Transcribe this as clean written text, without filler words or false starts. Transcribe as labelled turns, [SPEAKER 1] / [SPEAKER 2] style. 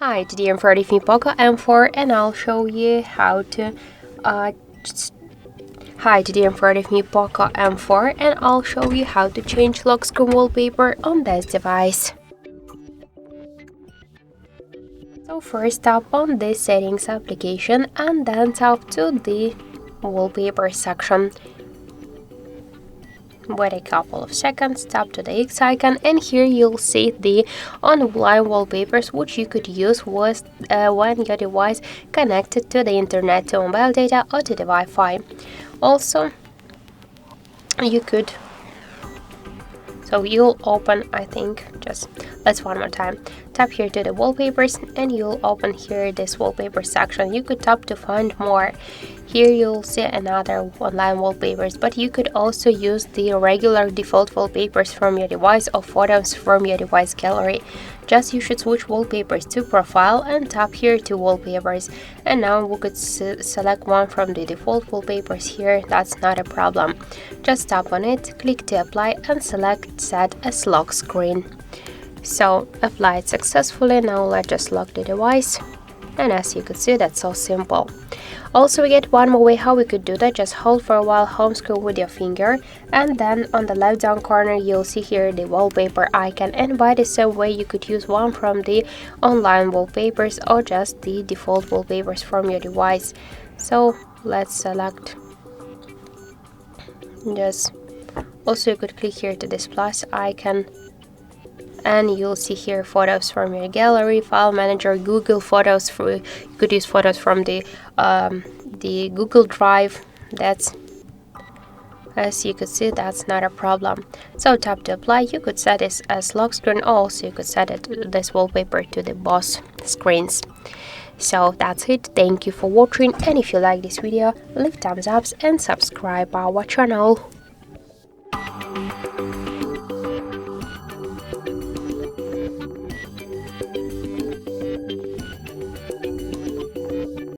[SPEAKER 1] Hi, today I'm with me POCO M4 and I'll show you how to change lock screen wallpaper on this device. So first tap on the settings application and then tap to the wallpaper section. Wait a couple of seconds, tap to the X icon, and here you'll see the online wallpapers which you could use when your device connected to the internet, to mobile data or to the Wi-Fi. Also, you could, so you'll open, let's one more time, tap here to the wallpapers and you'll open here this wallpaper section. You could tap to find more. Here you'll see another online wallpapers, but you could also use the regular default wallpapers from your device or photos from your device gallery. Just you should switch wallpapers to profile and tap here to wallpapers. And now we could select one from the default wallpapers here, that's not a problem. Just tap on it, click to apply and select set as lock screen. So applied successfully. Now let's just lock the device. And as you can see, that's so simple. Also, we get one more way how we could do that. Just hold for a while home screen with your finger, and then on the left down corner you'll see here the wallpaper icon, and by the same way you could use one from the online wallpapers or just the default wallpapers from your device. So let's select just, also you could click here to this plus icon and you'll see here photos from your gallery, file manager, Google Photos. You could use photos from the Google Drive. That's, as you could see, that's not a problem. So tap to apply. You could set this as lock screen, or also you could set this wallpaper to the boss screens. So that's it. Thank you for watching, and if you like this video, leave thumbs up and subscribe our channel.